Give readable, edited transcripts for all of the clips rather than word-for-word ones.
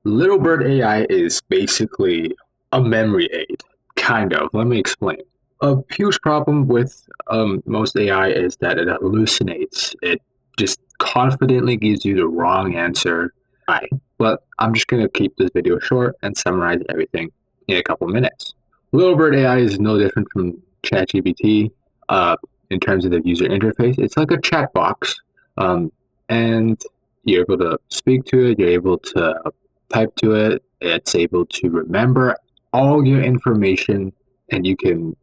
Littlebird AI is basically a memory aid, kind of. Let me explain. A huge problem with most AI is that it hallucinates. It just confidently gives you the wrong answer. Right. But I'm just going to keep this video short and summarize everything in a couple minutes. Littlebird AI is no different from ChatGPT in terms of the user interface. It's like a chat box, and you're able to speak to it. You're able to type to it. It's able to remember all your information, and you can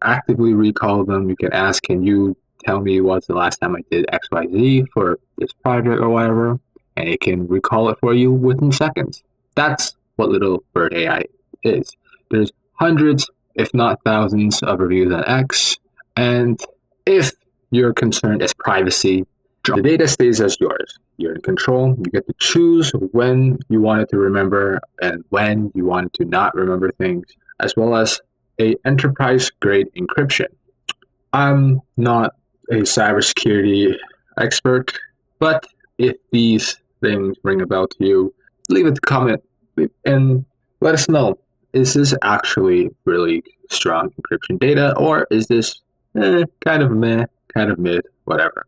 actively recall them. You can ask, can you tell me what's the last time I did XYZ for this project or whatever, and it can recall it for you within seconds. That's what Little Bird AI is. There's hundreds, if not thousands, of reviews on X, and if your concern is privacy, the data stays as yours. You're in control. You get to choose when you want it to remember and when you want it to not remember things, as well as a enterprise-grade encryption. I'm not a cybersecurity expert, but if these things ring a bell to you, leave a comment and let us know. Is this actually really strong encryption data, or is this kind of meh, kind of mid, whatever?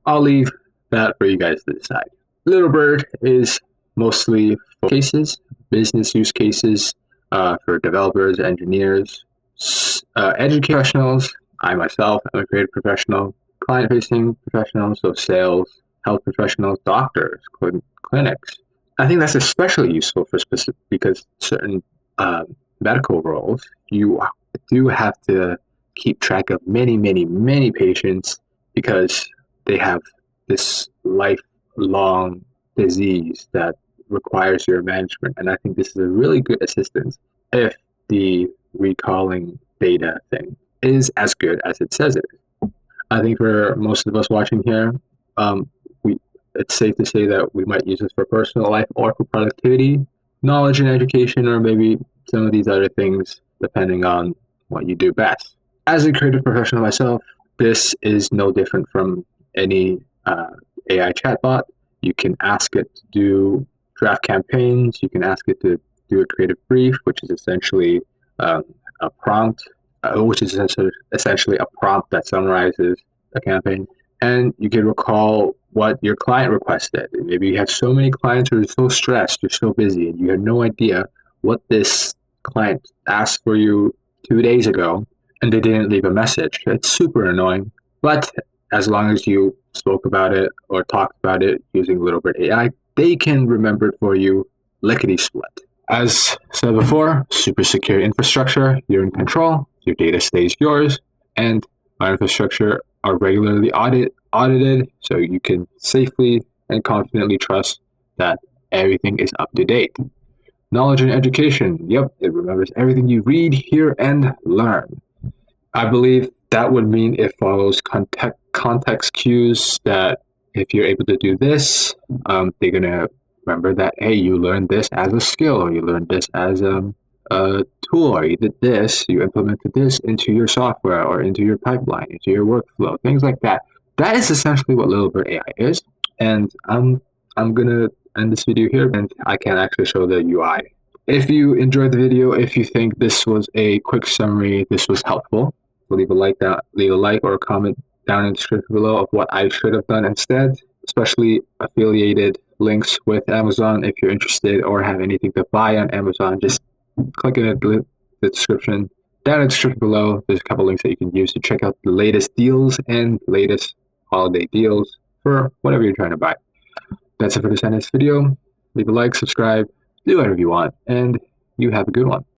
I'll leave that for you guys to decide. Littlebird is mostly for cases, business use cases for developers, engineers, education professionals. I myself am a creative professional, client-facing professionals, so sales, health professionals, doctors, clinics. I think that's especially useful for specific because certain medical roles, you do have to keep track of many, many, many patients because they have this lifelong disease that requires your management. And I think this is a really good assistance if the recalling data thing is as good as it says it is. I think for most of us watching here, it's safe to say that we might use this for personal life or for productivity, knowledge and education, or maybe some of these other things, depending on what you do best. As a creative professional myself, this is no different from any AI chatbot. You can ask it to do draft campaigns. You can ask it to do a creative brief, which is essentially a prompt, which is essentially a prompt that summarizes a campaign. And you can recall what your client requested. Maybe you have so many clients who are so stressed, you're so busy, and you have no idea what this client asked for you 2 days ago, and they didn't leave a message. It's super annoying. But as long as you spoke about it or talked about it using Littlebird AI, they can remember it for you lickety-split. As said before, super secure infrastructure, you're in control, your data stays yours, and our infrastructure are regularly audited so you can safely and confidently trust that everything is up to date. Knowledge and education, yep, it remembers everything you read, hear, and learn. I believe that would mean it follows context cues that if you're able to do this, they're going to remember that, hey, you learned this as a skill, or you learned this as a tool, or you did this, you implemented this into your software or into your pipeline, into your workflow, things like that. That is essentially what Littlebird AI is. And I'm going to end this video here, and I can actually show the UI. If you enjoyed the video, if you think this was a quick summary, this was helpful, leave a like or a comment down in the description below of what I should have done instead, especially affiliated links with Amazon. If you're interested or have anything to buy on Amazon, just click in the description. Down in the description below, there's a couple links that you can use to check out the latest deals and latest holiday deals for whatever you're trying to buy. That's it for this video. Leave a like, subscribe, do whatever you want, and you have a good one.